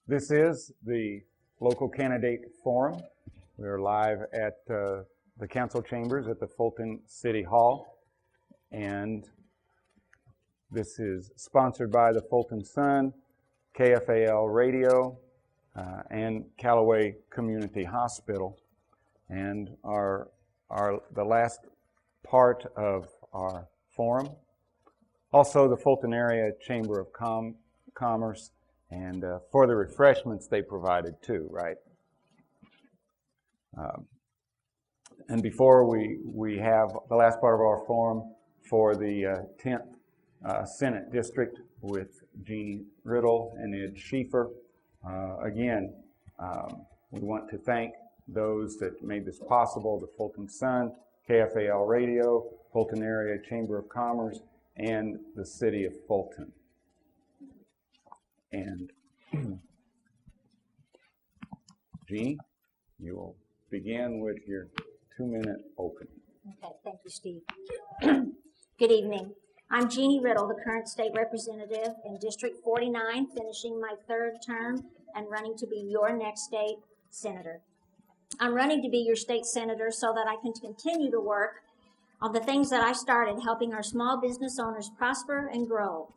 This is the local candidate forum. We are live at the council chambers at the Fulton City Hall, and this is sponsored by the Fulton Sun, KFAL Radio, and Callaway Community Hospital. And the last part of our forum, also the Fulton Area Chamber of Commerce, and for the refreshments they provided too, right? And before we have the last part of our forum for the 10th Senate District with Jeannie Riddle and Ed Schieffer. Again, we want to thank those that made this possible, the Fulton Sun, KFAL Radio, Fulton Area Chamber of Commerce, and the City of Fulton. And Jeannie, you will begin with your 2-minute opening. Okay, thank you, Steve. Good evening. I'm Jeannie Riddle, the current state representative in District 49, finishing my 3rd term and running to be your next state senator. I'm running to be your state senator so that I can continue to work on the things that I started, helping our small business owners prosper and grow.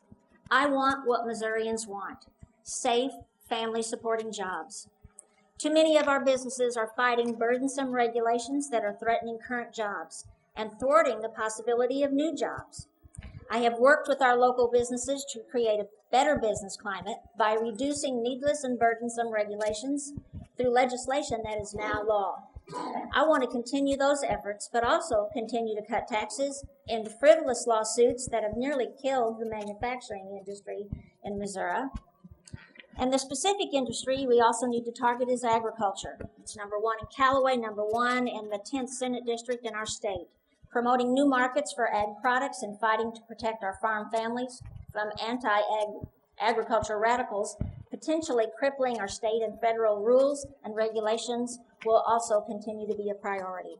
I want what Missourians want: safe, family-supporting jobs. Too many of our businesses are fighting burdensome regulations that are threatening current jobs and thwarting the possibility of new jobs. I have worked with our local businesses to create a better business climate by reducing needless and burdensome regulations through legislation that is now law. I want to continue those efforts, but also continue to cut taxes, end frivolous lawsuits that have nearly killed the manufacturing industry in Missouri. And the specific industry we also need to target is agriculture. It's number 1 in Callaway, number 1 in the 10th Senate District in our state. Promoting new markets for ag products and fighting to protect our farm families from anti-agriculture radicals, potentially crippling our state and federal rules and regulations, will also continue to be a priority.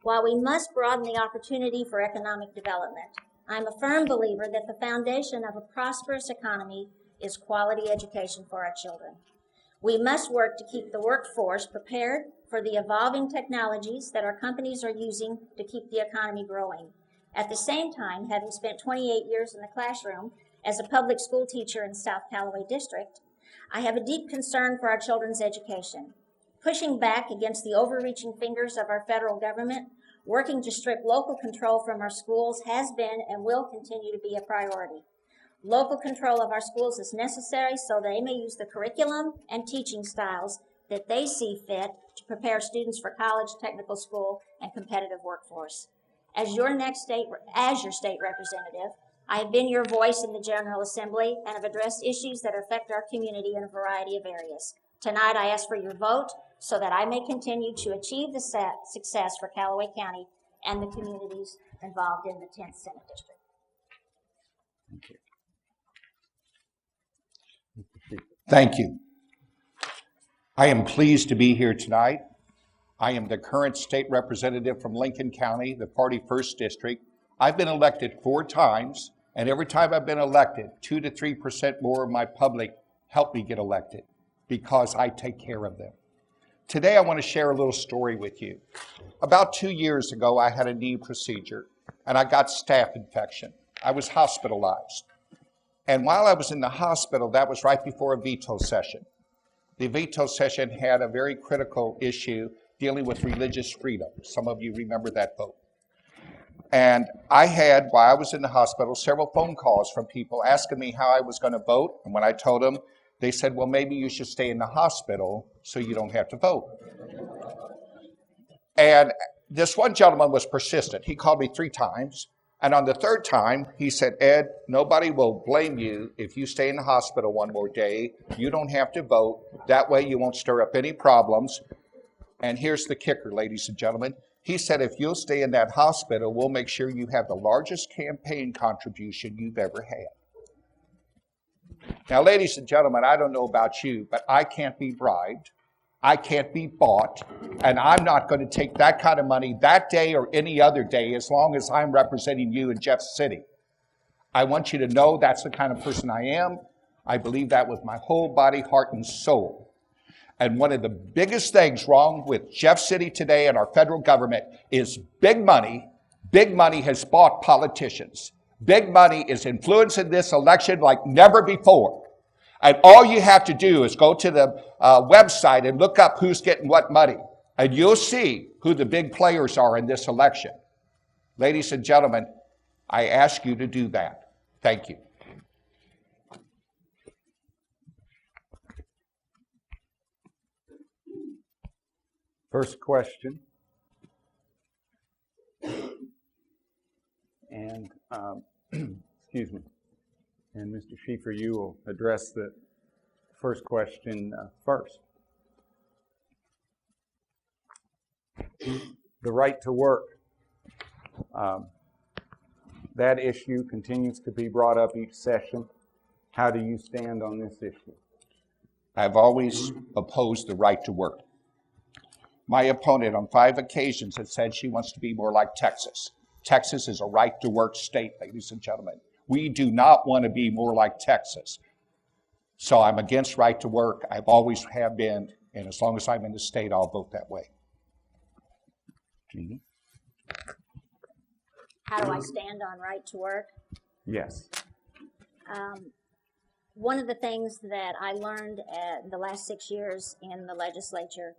While we must broaden the opportunity for economic development, I'm a firm believer that the foundation of a prosperous economy is quality education for our children. We must work to keep the workforce prepared for the evolving technologies that our companies are using to keep the economy growing. At the same time, having spent 28 years in the classroom as a public school teacher in South Callaway District, I have a deep concern for our children's education. Pushing back against the overreaching fingers of our federal government, working to strip local control from our schools has been and will continue to be a priority. Local control of our schools is necessary so they may use the curriculum and teaching styles that they see fit to prepare students for college, technical school, and competitive workforce. As your state representative, I have been your voice in the General Assembly and have addressed issues that affect our community in a variety of areas. Tonight, I ask for your vote so that I may continue to achieve the success for Callaway County and the communities involved in the 10th Senate District. Thank you. Thank you. I am pleased to be here tonight. I am the current state representative from Lincoln County, the party 1st District. I've been elected 4 times, and every time I've been elected, 2 to 3% more of my public help me get elected because I take care of them. Today I want to share a little story with you. About 2 years ago, I had a knee procedure, and I got staph infection. I was hospitalized. And while I was in the hospital, that was right before a veto session. The veto session had a very critical issue dealing with religious freedom. Some of you remember that vote. And I had, while I was in the hospital, several phone calls from people asking me how I was going to vote. And when I told them, they said, well, maybe you should stay in the hospital so you don't have to vote. And this one gentleman was persistent. He called me 3 times. And on the 3rd time, he said, Ed, nobody will blame you if you stay in the hospital one more day. You don't have to vote. That way you won't stir up any problems. And here's the kicker, ladies and gentlemen. He said, if you'll stay in that hospital, we'll make sure you have the largest campaign contribution you've ever had. Now, ladies and gentlemen, I don't know about you, but I can't be bribed. I can't be bought, and I'm not going to take that kind of money that day or any other day as long as I'm representing you in Jeff City. I want you to know that's the kind of person I am. I believe that with my whole body, heart, and soul. And one of the biggest things wrong with Jeff City today and our federal government is big money. Big money has bought politicians. Big money is influencing this election like never before. And all you have to do is go to the website and look up who's getting what money. And you'll see who the big players are in this election. Ladies and gentlemen, I ask you to do that. Thank you. First question. And, excuse me. And Mr. Schieffer, you will address the first question first. The right to work. That issue continues to be brought up each session. How do you stand on this issue? I've always opposed the right to work. My opponent on 5 occasions has said she wants to be more like Texas. Texas is a right to work state, ladies and gentlemen. We do not want to be more like Texas. So I'm against right to work. I've always have been, and as long as I'm in the state, I'll vote that way. Jeannie? How do I stand on right to work? Yes. One of the things that I learned at the last 6 years in the legislature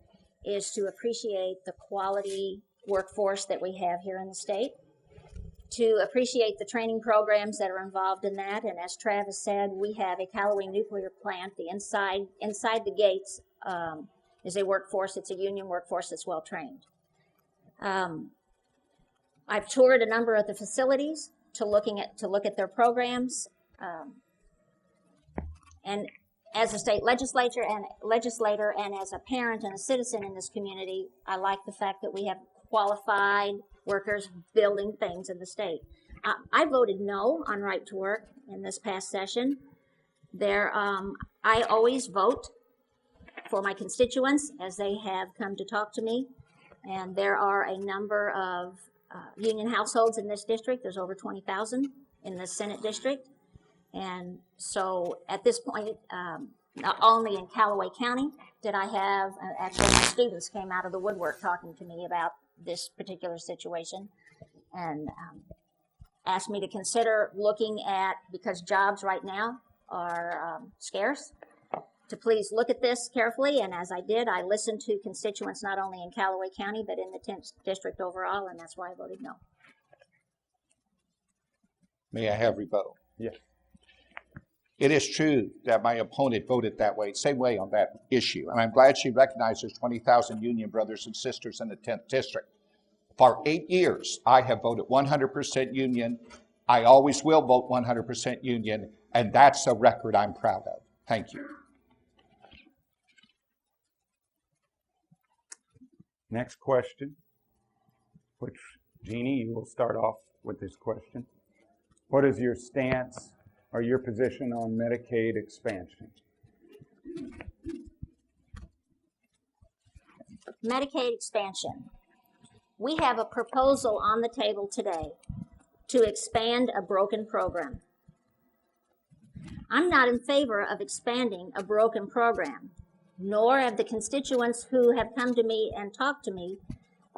is to appreciate the quality workforce that we have here in the state, to appreciate the training programs that are involved in that. And as Travis said, we have a Callaway nuclear plant. The inside the gates is a workforce. It's a union workforce that's well trained. I've toured a number of the facilities to look at their programs. And as a state legislator and as a parent and a citizen in this community, I like the fact that we have qualified workers building things in the state. I voted no on right to work in this past session. I always vote for my constituents as they have come to talk to me. And there are a number of union households in this district. There's over 20,000 in the Senate district. And so at this point, not only in Callaway County did I have, actually my students came out of the woodwork talking to me about this particular situation and asked me to consider looking at, because jobs right now are scarce, to please look at this carefully. And as I did, I listened to constituents not only in Callaway County, but in the 10th district overall, and that's why I voted no. May I have rebuttal? Yes. It is true that my opponent voted that way, same way on that issue. And I'm glad she recognized there's 20,000 union brothers and sisters in the 10th district. For 8 years, I have voted 100% union. I always will vote 100% union, and that's a record I'm proud of. Thank you. Next question, which, Jeannie, you will start off with this question. What is your stance or your position on Medicaid expansion? Medicaid expansion. We have a proposal on the table today to expand a broken program. I'm not in favor of expanding a broken program, nor have the constituents who have come to me and talked to me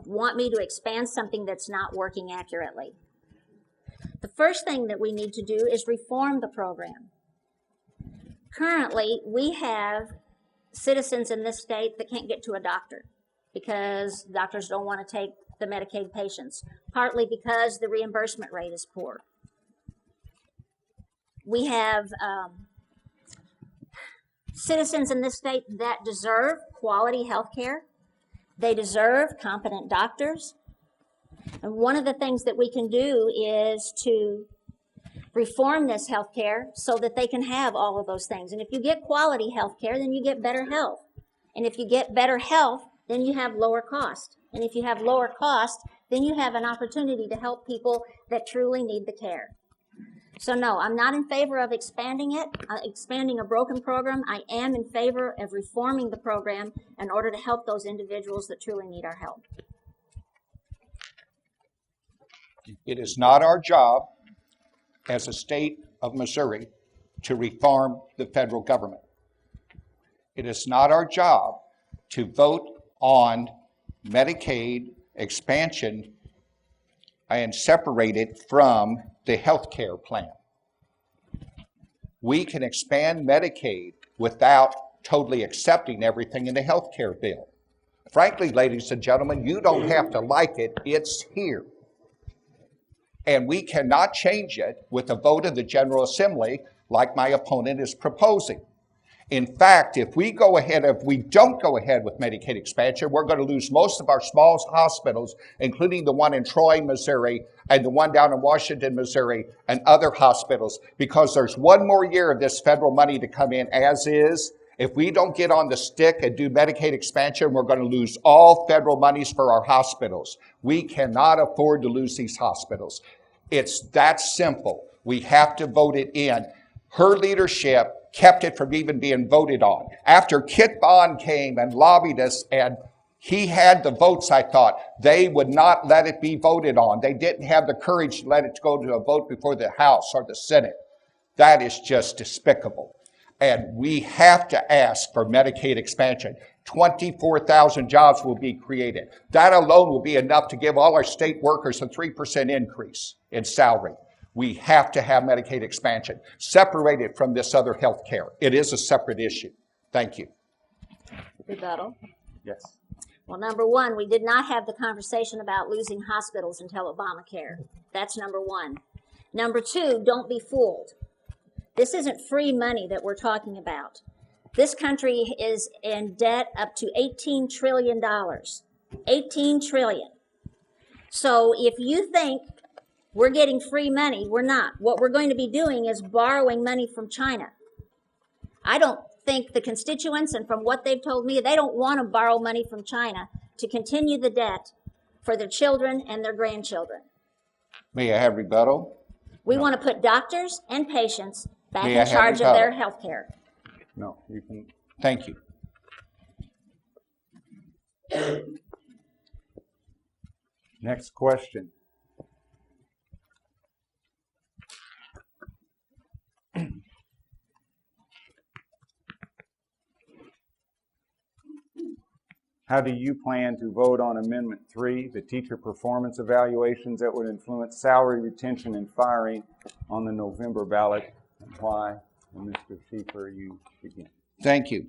want me to expand something that's not working accurately. The first thing that we need to do is reform the program. Currently, we have citizens in this state that can't get to a doctor because doctors don't want to take the Medicaid patients, partly because the reimbursement rate is poor. We have citizens in this state that deserve quality health care. They deserve competent doctors. And one of the things that we can do is to reform this health care so that they can have all of those things. And if you get quality health care, then you get better health. And if you get better health, then you have lower cost. And if you have lower cost, then you have an opportunity to help people that truly need the care. So no, I'm not in favor of expanding it, expanding a broken program. I am in favor of reforming the program in order to help those individuals that truly need our help. It is not our job as a state of Missouri to reform the federal government. It is not our job to vote on Medicaid expansion and separate it from the health care plan. We can expand Medicaid without totally accepting everything in the health care bill. Frankly, ladies and gentlemen, you don't have to like it. It's here. And we cannot change it with a vote of the General Assembly like my opponent is proposing. In fact, if we don't go ahead with Medicaid expansion, we're going to lose most of our small hospitals, including the one in Troy, Missouri, and the one down in Washington, Missouri, and other hospitals, because there's one more year of this federal money to come in as is. If we don't get on the stick and do Medicaid expansion, we're going to lose all federal monies for our hospitals. We cannot afford to lose these hospitals. It's that simple. We have to vote it in. Her leadership kept it from even being voted on. After Kit Bond came and lobbied us, and he had the votes, I thought, they would not let it be voted on. They didn't have the courage to let it go to a vote before the House or the Senate. That is just despicable. And we have to ask for Medicaid expansion. 24,000 jobs will be created. That alone will be enough to give all our state workers a 3% increase in salary. We have to have Medicaid expansion, separated from this other health care. It is a separate issue. Thank you. Rebuttal. Yes. Well, number one, we did not have the conversation about losing hospitals until Obamacare. That's number one. Number two, don't be fooled. This isn't free money that we're talking about. This country is in debt up to $18 trillion. $18 trillion. So if you think we're getting free money, we're not. What we're going to be doing is borrowing money from China. I don't think the constituents, and from what they've told me, they don't want to borrow money from China to continue the debt for their children and their grandchildren. May I have rebuttal? We want to put doctors and patients back May I in have charge of rebuttal? their health care. No, you can. Thank you. Next question. How do you plan to vote on Amendment 3, the teacher performance evaluations that would influence salary retention and firing on the November ballot, and why? And Mr. Schieffer, you begin. Thank you.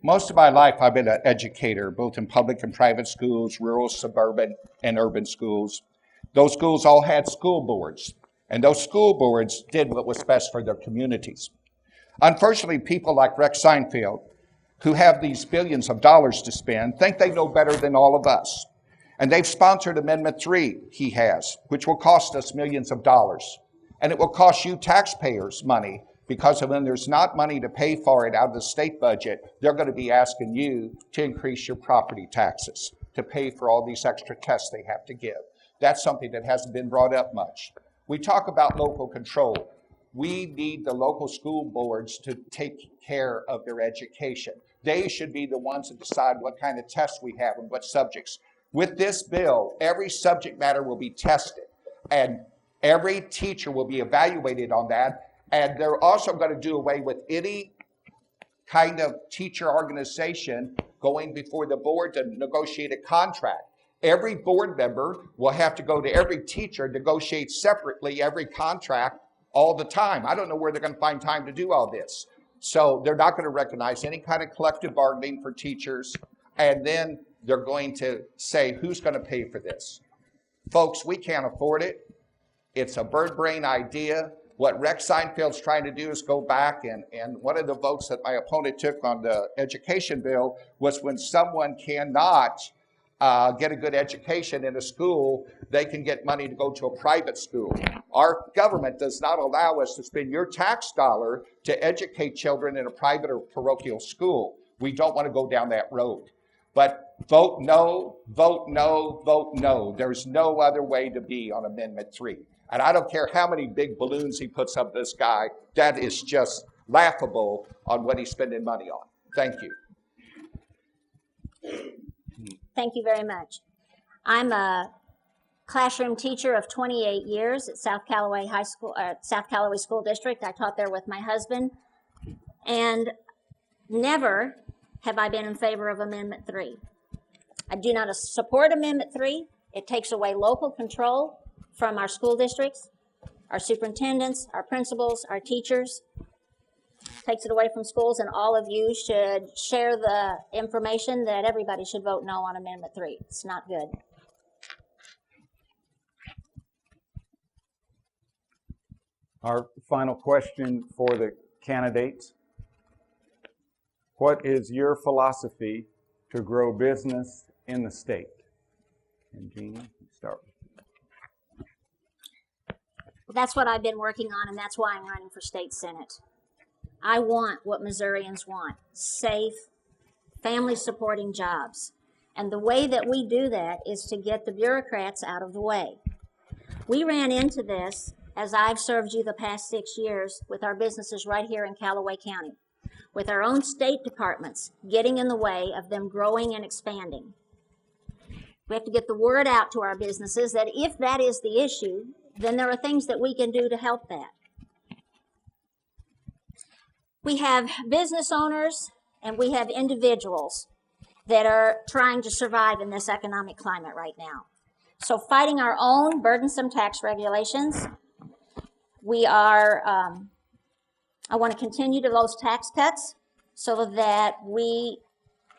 Most of my life, I've been an educator, both in public and private schools, rural, suburban, and urban schools. Those schools all had school boards, and those school boards did what was best for their communities. Unfortunately, people like Rex Seinfeld, who have these billions of dollars to spend, think they know better than all of us. And they've sponsored Amendment 3, he has, which will cost us millions of dollars. And it will cost you taxpayers money, because when there's not money to pay for it out of the state budget, they're going to be asking you to increase your property taxes to pay for all these extra tests they have to give. That's something that hasn't been brought up much. We talk about local control. We need the local school boards to take care of their education. They should be the ones to decide what kind of tests we have and what subjects. With this bill, every subject matter will be tested, and every teacher will be evaluated on that. And they're also going to do away with any kind of teacher organization going before the board to negotiate a contract. Every board member will have to go to every teacher, negotiate separately every contract all the time. I don't know where they're going to find time to do all this. So they're not going to recognize any kind of collective bargaining for teachers. And then they're going to say, who's going to pay for this? Folks, we can't afford it. It's a bird brain idea. What Rex Seinfeld's trying to do is go back, and one of the votes that my opponent took on the education bill was when someone cannot get a good education in a school, they can get money to go to a private school. Our government does not allow us to spend your tax dollar to educate children in a private or parochial school. We don't want to go down that road. But vote no, vote no, vote no. There's no other way to be on Amendment 3. And I don't care how many big balloons he puts up this guy, that is just laughable on what he's spending money on. Thank you. Thank you very much. I'm a classroom teacher of 28 years at South Callaway School District. I taught there with my husband, and never have I been in favor of Amendment 3. I do not support Amendment 3. It takes away local control from our school districts, our superintendents, our principals, our teachers. Takes it away from schools, and all of you should share the information that everybody should vote no on Amendment 3. It's not good. Our final question for the candidates. What is your philosophy to grow business in the state? And Jeannie, start with you. That's what I've been working on, and that's why I'm running for state senate. I want what Missourians want: safe, family-supporting jobs. And the way that we do that is to get the bureaucrats out of the way. We ran into this, as I've served you the past 6 years, with our businesses right here in Callaway County, with our own state departments getting in the way of them growing and expanding. We have to get the word out to our businesses that if that is the issue, then there are things that we can do to help that. We have business owners and we have individuals that are trying to survive in this economic climate right now. So fighting our own burdensome tax regulations, we are, I want to continue to those tax cuts so that we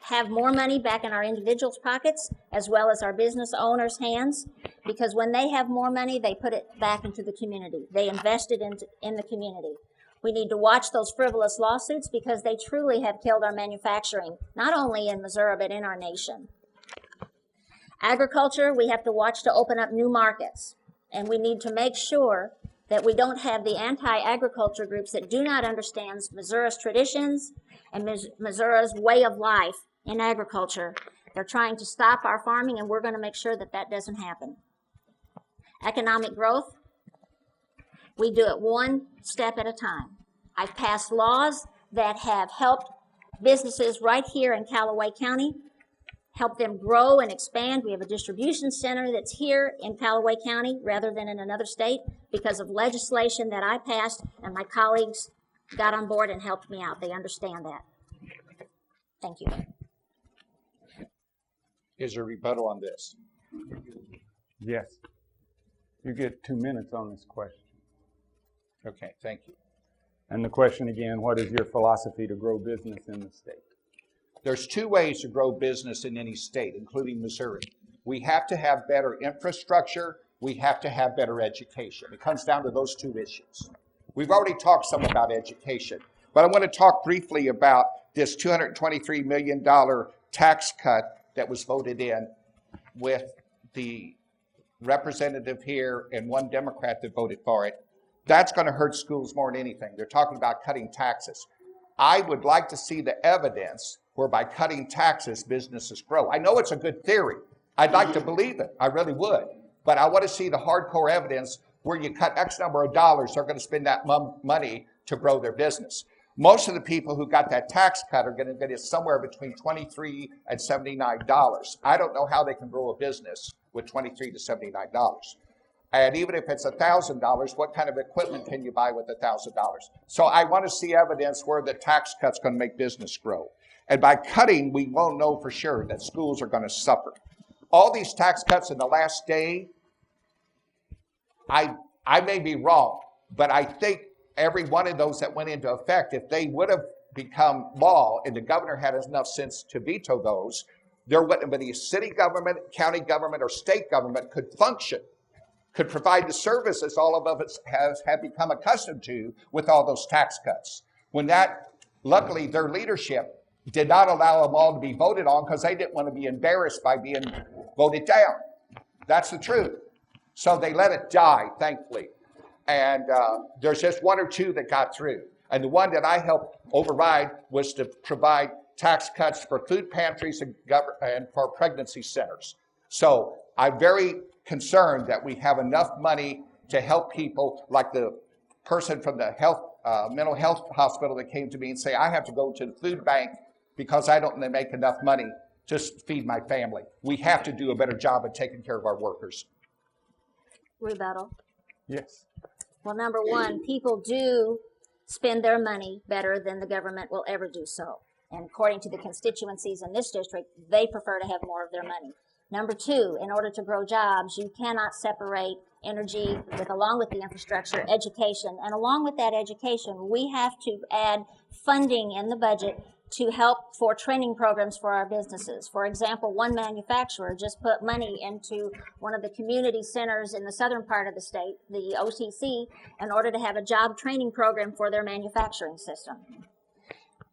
have more money back in our individuals' pockets as well as our business owners' hands, because when they have more money, they put it back into the community. They invest it in the community. We need to watch those frivolous lawsuits because they truly have killed our manufacturing, not only in Missouri, but in our nation. Agriculture, we have to watch to open up new markets, and we need to make sure that we don't have the anti-agriculture groups that do not understand Missouri's traditions and Missouri's way of life in agriculture. They're trying to stop our farming, and we're going to make sure that that doesn't happen. Economic growth, we do it one step at a time. I've passed laws that have helped businesses right here in Callaway County, help them grow and expand. We have a distribution center that's here in Callaway County rather than in another state because of legislation that I passed, and my colleagues got on board and helped me out. They understand that. Thank you. Is there a rebuttal on this? Yes. You get 2 minutes on this question. Okay, thank you. And the question again, what is your philosophy to grow business in the state? There's two ways to grow business in any state, including Missouri. We have to have better infrastructure. We have to have better education. It comes down to those two issues. We've already talked some about education, but I want to talk briefly about this $223 million tax cut that was voted in with the representative here and one Democrat that voted for it. That's going to hurt schools more than anything. They're talking about cutting taxes. I would like to see the evidence where by cutting taxes, businesses grow. I know it's a good theory. I'd like to believe it. I really would. But I want to see the hardcore evidence where you cut X number of dollars, they're going to spend that money to grow their business. Most of the people who got that tax cut are going to get it somewhere between $23 and $79. I don't know how they can grow a business with $23 to $79. And even if it's $1,000, what kind of equipment can you buy with $1,000? So I want to see evidence where the tax cut's going to make business grow. And by cutting, we won't know for sure that schools are going to suffer. All these tax cuts in the last day, I may be wrong, but I think every one of those that went into effect, if they would have become law and the governor had enough sense to veto those, there wouldn't have been a city government, county government, or state government could function, could provide the services all of us have become accustomed to with all those tax cuts. When that, luckily, their leadership did not allow them all to be voted on because they didn't want to be embarrassed by being voted down. That's the truth. So they let it die, thankfully. And there's just one or two that got through. And the one that I helped override was to provide tax cuts for food pantries and for pregnancy centers. So I'm very concerned that we have enough money to help people, like the person from the mental health hospital that came to me and say, I have to go to the food bank because I don't make enough money to feed my family. We have to do a better job of taking care of our workers. Rebuttal. Yes. Well, number one, people do spend their money better than the government will ever do so. And according to the constituencies in this district, they prefer to have more of their money. Number two, in order to grow jobs, you cannot separate energy along with the infrastructure, education. And along with that education, we have to add funding in the budget to help for training programs for our businesses. For example, one manufacturer just put money into one of the community centers in the southern part of the state, the OCC, in order to have a job training program for their manufacturing system.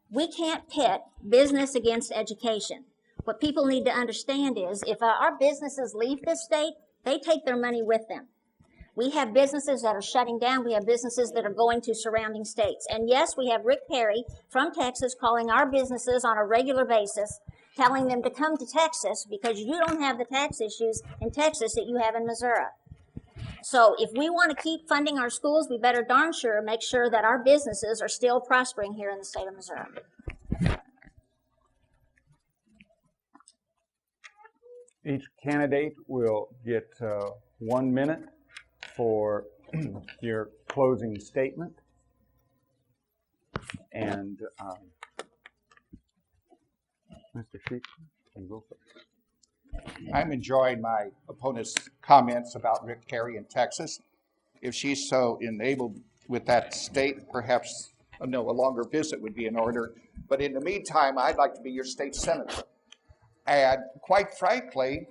We can't pit business against education. What people need to understand is if our businesses leave this state, they take their money with them. We have businesses that are shutting down. We have businesses that are going to surrounding states. And yes, we have Rick Perry from Texas calling our businesses on a regular basis, telling them to come to Texas because you don't have the tax issues in Texas that you have in Missouri. So if we want to keep funding our schools, we better darn sure make sure that our businesses are still prospering here in the state of Missouri. Each candidate will get 1 minute for your closing statement. And Mr. Sheets, you go first. I'm enjoying my opponent's comments about Rick Perry in Texas. If she's so enabled with that state, perhaps a longer visit would be in order. But in the meantime, I'd like to be your state senator. And quite frankly,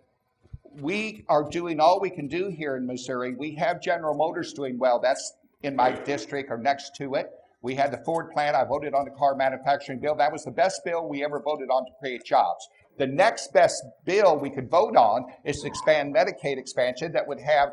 we are doing all we can do here in Missouri. We have General Motors doing well. That's in my district or next to it. We had the Ford plant. I voted on the car manufacturing bill. That was the best bill we ever voted on to create jobs. The next best bill we could vote on is to expand Medicaid expansion that would have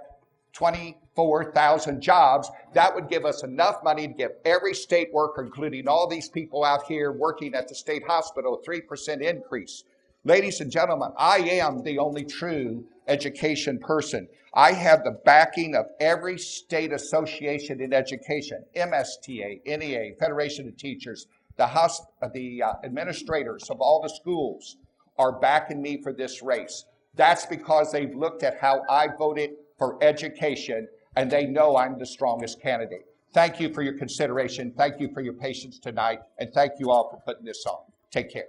24,000 jobs. That would give us enough money to give every state worker, including all these people out here working at the state hospital, a 3% increase. Ladies and gentlemen, I am the only true education person. I have the backing of every state association in education, MSTA, NEA, Federation of Teachers, the administrators of all the schools are backing me for this race. That's because they've looked at how I voted for education, and they know I'm the strongest candidate. Thank you for your consideration. Thank you for your patience tonight, and thank you all for putting this on. Take care.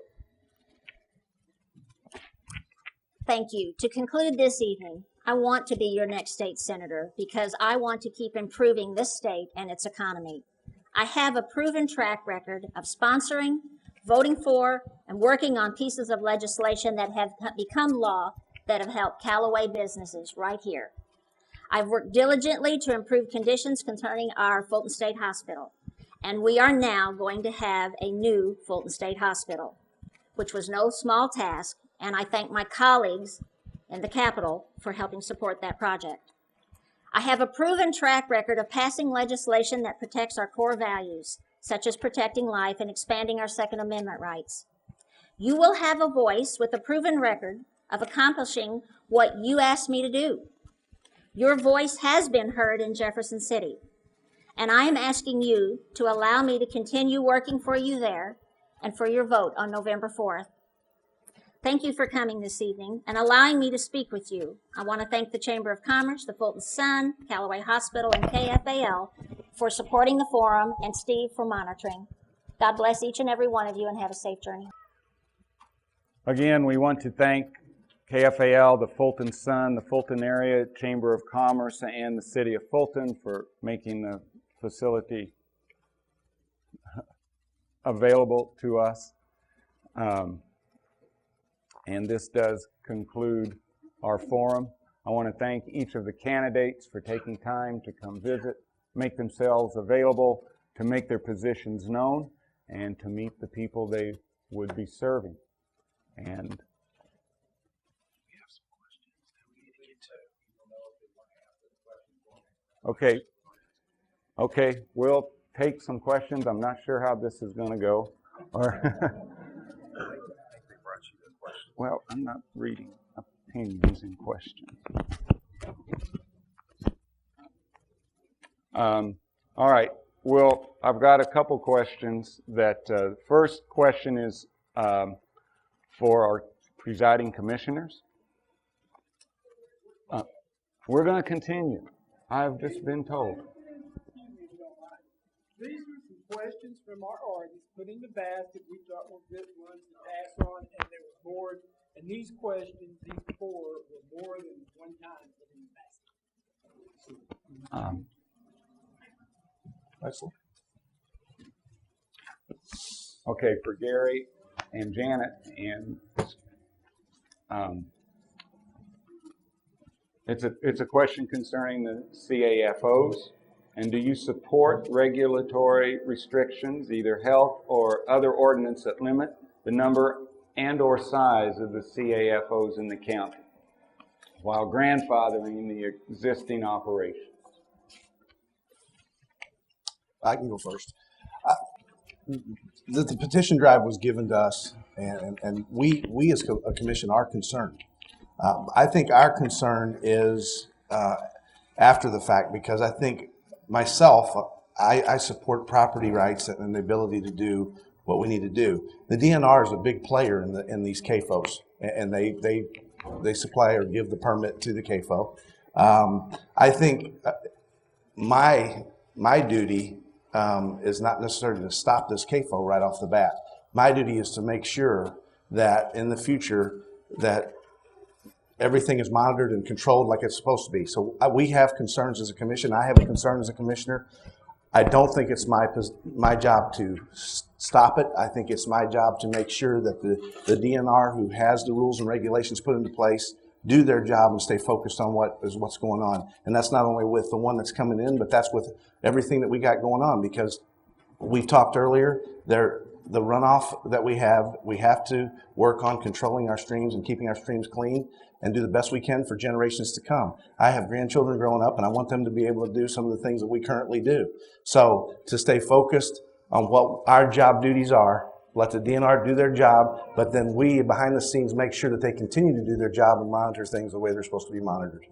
Thank you. To conclude this evening, I want to be your next state senator because I want to keep improving this state and its economy. I have a proven track record of sponsoring, voting for, and working on pieces of legislation that have become law that have helped Callaway businesses right here. I've worked diligently to improve conditions concerning our Fulton State Hospital, and we are now going to have a new Fulton State Hospital, which was no small task, and I thank my colleagues in the Capitol for helping support that project. I have a proven track record of passing legislation that protects our core values, such as protecting life and expanding our Second Amendment rights. You will have a voice with a proven record of accomplishing what you asked me to do. Your voice has been heard in Jefferson City, and I am asking you to allow me to continue working for you there and for your vote on November 4th. Thank you for coming this evening and allowing me to speak with you. I want to thank the Chamber of Commerce, the Fulton Sun, Callaway Hospital, and KFAL for supporting the forum, and Steve for monitoring. God bless each and every one of you, and have a safe journey. Again, we want to thank KFAL, the Fulton Sun, the Fulton Area Chamber of Commerce, and the City of Fulton for making the facility available to us. And this does conclude our forum. I want to thank each of the candidates for taking time to come visit, make themselves available, to make their positions known, and to meet the people they would be serving. And okay, we'll take some questions. I'm not sure how this is going to go. Well, I'm not reading opinions in questions. All right. Well, I've got a couple questions. That first question is for our presiding commissioners. We're going to continue. I've just been told. These are some questions from our audience put in the basket. We thought were good ones to pass on, and they were bored. And these questions, these 4, were more than one time put in the basket. Okay, for Gary and Janet, and it's a question concerning the CAFOs. And do you support regulatory restrictions, either health or other ordinance that limit the number and/or size of the CAFOs in the county, while grandfathering the existing operations? I can go first. The petition drive was given to us, and we as a commission are concerned. I think our concern is after the fact, because I think myself, I support property rights and the ability to do what we need to do. The DNR is a big player in these CAFOs, and they supply or give the permit to the CAFO. I think my duty is not necessarily to stop this CAFO right off the bat. My duty is to make sure that in the future that everything is monitored and controlled like it's supposed to be. So we have concerns as a commission. I have a concern as a commissioner. I don't think it's my job to stop it. I think it's my job to make sure that the DNR, who has the rules and regulations put into place, do their job and stay focused on what's going on. And that's not only with the one that's coming in, but that's with everything that we got going on, because we talked earlier, the runoff that we have to work on controlling our streams and keeping our streams clean and do the best we can for generations to come. I have grandchildren growing up, and I want them to be able to do some of the things that we currently do. So to stay focused on what our job duties are, let the DNR do their job, but then we behind the scenes make sure that they continue to do their job and monitor things the way they're supposed to be monitored.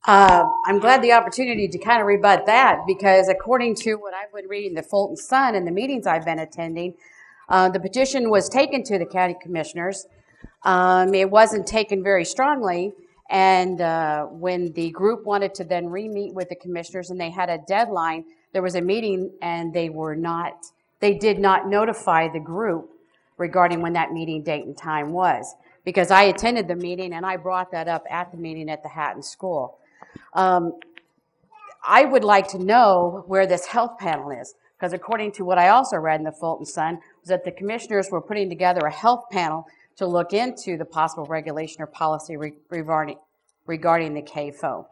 I'm glad the opportunity to kind of rebut that, because according to what I've been reading the Fulton Sun and the meetings I've been attending, the petition was taken to the county commissioners. It wasn't taken very strongly, and when the group wanted to then re-meet with the commissioners and they had a deadline, there was a meeting and they did not notify the group regarding when that meeting date and time was, because I attended the meeting and I brought that up at the meeting at the Hatton School. I would like to know where this health panel is, because according to what I also read in the Fulton Sun, was that the commissioners were putting together a health panel to look into the possible regulation or policy regarding the CAFO.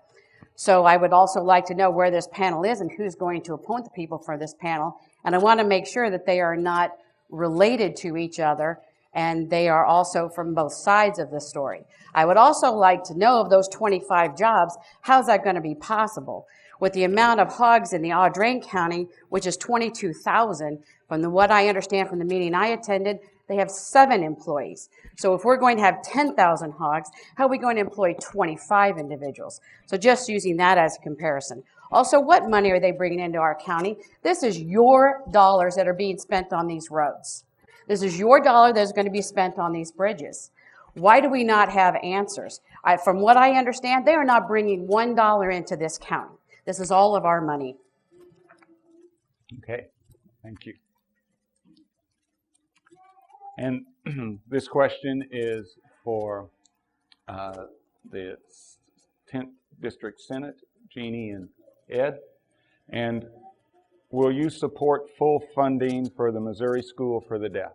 So I would also like to know where this panel is and who's going to appoint the people for this panel. And I want to make sure that they are not related to each other and they are also from both sides of the story. I would also like to know, of those 25 jobs, how's that going to be possible? With the amount of hogs in the Audrain County, which is 22,000, from what I understand from the meeting I attended, they have 7 employees. So if we're going to have 10,000 hogs, how are we going to employ 25 individuals? So just using that as a comparison. Also, what money are they bringing into our county? This is your dollars that are being spent on these roads. This is your dollar that is going to be spent on these bridges. Why do we not have answers? From what I understand, they are not bringing $1 into this county. This is all of our money. Okay, thank you. And this question is for the 10th District Senate, Jeannie and Ed. And will you support full funding for the Missouri School for the Deaf?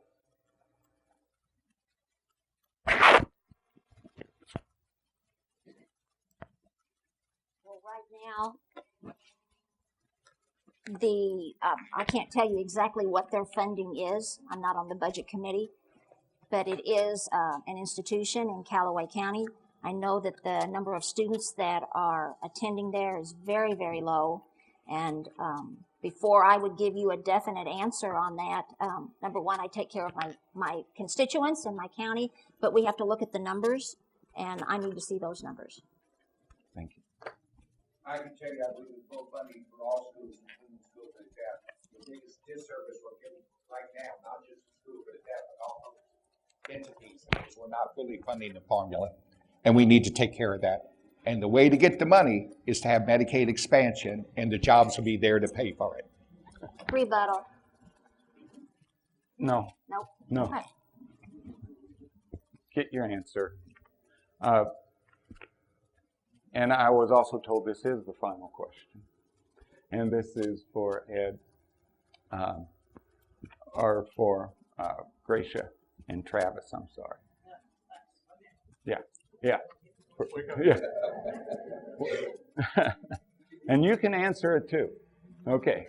Well, right now, I can't tell you exactly what their funding is. I'm not on the budget committee, but it is an institution in Callaway County. I know that the number of students that are attending there is very, very low. And before I would give you a definite answer on that, number one, I take care of my constituents in my county, but we have to look at the numbers, and I need to see those numbers. Thank you. I can tell you I believe in full funding for all schools, including School for the Deaf. The biggest disservice we're getting right now, not just the School for the Deaf, but all other entities, is we're not fully funding the formula, and we need to take care of that. And the way to get the money is to have Medicaid expansion, and the jobs will be there to pay for it. Rebuttal. No, Nope. no. Okay. Get your answer. And I was also told this is the final question. And this is for Ed, or for Gracia and Travis, I'm sorry. Yeah, yeah. Yeah. And you can answer it too. Okay.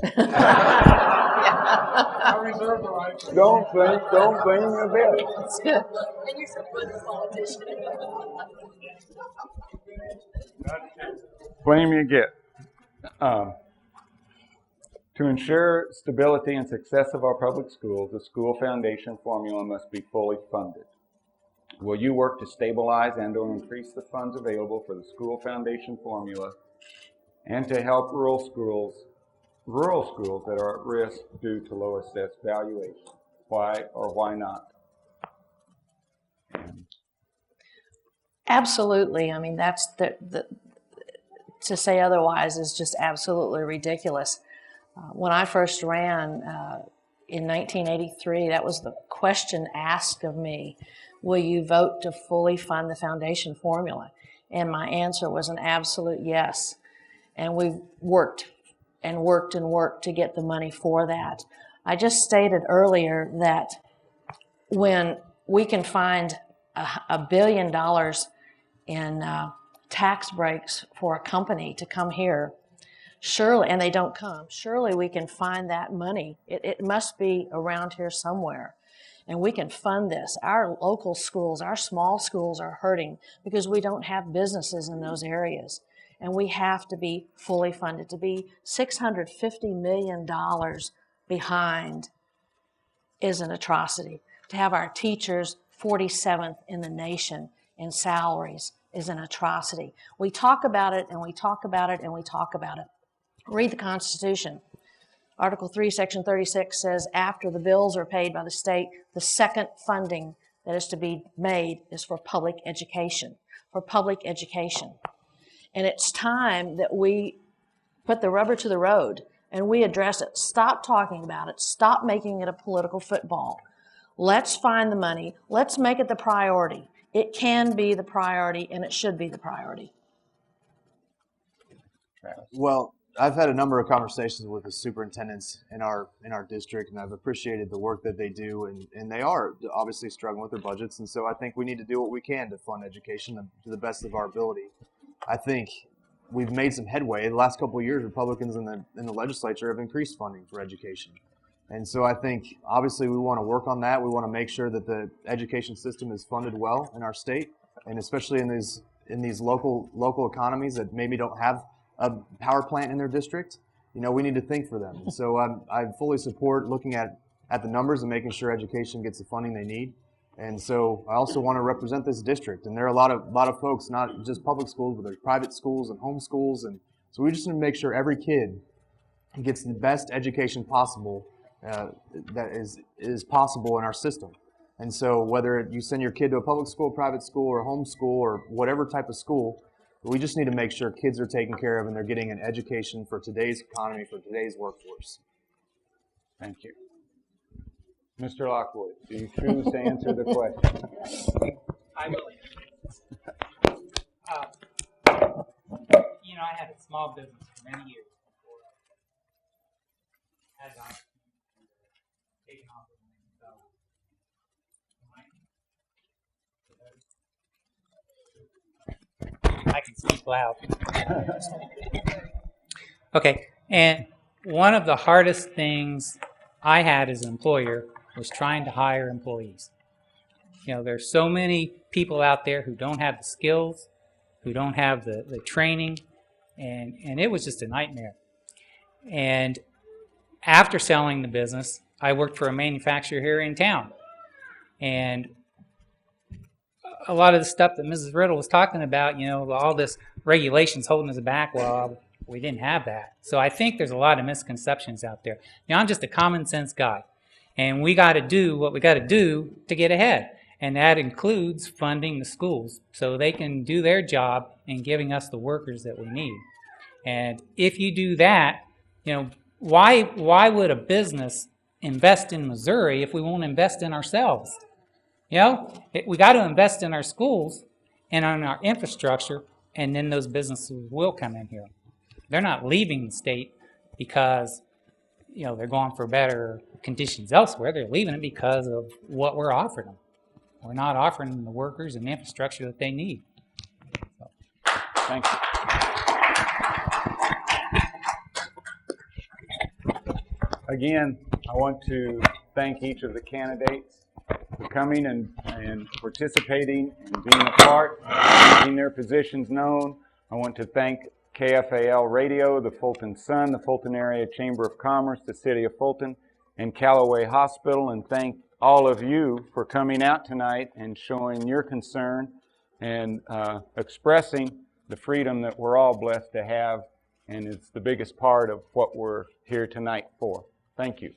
I reserve the right to. Don't blame me a bit. Blame you get. To ensure stability and success of our public schools, the school foundation formula must be fully funded. Will you work to stabilize and/or increase the funds available for the school foundation formula and to help rural schools that are at risk due to low assessed valuation? Why or why not? Absolutely. I mean, that's to say otherwise is just absolutely ridiculous. When I first ran in 1983, that was the question asked of me: will you vote to fully fund the foundation formula? And my answer was an absolute yes. And we've worked and worked and worked to get the money for that. I just stated earlier that when we can find $1 billion in tax breaks for a company to come here, surely, and they don't come, surely we can find that money. It must be around here somewhere. And we can fund this. Our local schools, our small schools are hurting because we don't have businesses in those areas. And we have to be fully funded. To be $650 million behind is an atrocity. To have our teachers 47th in the nation in salaries is an atrocity. We talk about it and we talk about it and we talk about it. Read the Constitution. Article 3, Section 36 says after the bills are paid by the state, the second funding that is to be made is for public education. For public education. And it's time that we put the rubber to the road and we address it. Stop talking about it. Stop making it a political football. Let's find the money. Let's make it the priority. It can be the priority and it should be the priority. Well, I've had a number of conversations with the superintendents in our district, and I've appreciated the work that they do, and they are obviously struggling with their budgets, and so I think we need to do what we can to fund education to the best of our ability. I think we've made some headway. The last couple of years, Republicans in the legislature have increased funding for education. And so I think obviously we want to work on that. We want to make sure that the education system is funded well in our state, and especially in these local economies that maybe don't have a power plant in their district. You know, we need to think for them. And so I fully support looking at the numbers and making sure education gets the funding they need. And so I also want to represent this district. And there are a lot of folks, not just public schools, but there's private schools and home schools. And so we just need to make sure every kid gets the best education possible that is possible in our system. And so whether you send your kid to a public school, private school, or home school, or whatever type of school, we just need to make sure kids are taken care of and they're getting an education for today's economy, for today's workforce. Thank you. Mr. Lockwood, do you choose to answer the question? I will. I had a small business for many years before I had an opportunity to take off of I can speak loud. Okay, and one of the hardest things I had as an employer was trying to hire employees. You know, there's so many people out there who don't have the skills, who don't have the training, and it was just a nightmare. And after selling the business, I worked for a manufacturer here in town. And a lot of the stuff that Mrs. Riddle was talking about, you know, all this regulations holding us back, well, we didn't have that. So I think there's a lot of misconceptions out there. You know, I'm just a common sense guy. And we got to do what we got to do to get ahead. And that includes funding the schools so they can do their job in giving us the workers that we need. And if you do that, why would a business invest in Missouri if we won't invest in ourselves? We got to invest in our schools and on our infrastructure, and then those businesses will come in here. They're not leaving the state because they're going for better conditions elsewhere. They're leaving it because of what we're offering them. We're not offering them the workers and the infrastructure that they need. So, thank you. Again, I want to thank each of the candidates for coming and participating and being a part, making their positions known. I want to thank KFAL Radio, the Fulton Sun, the Fulton Area Chamber of Commerce, the City of Fulton, and Callaway Hospital, and thank all of you for coming out tonight and showing your concern and expressing the freedom that we're all blessed to have, and it's the biggest part of what we're here tonight for. Thank you.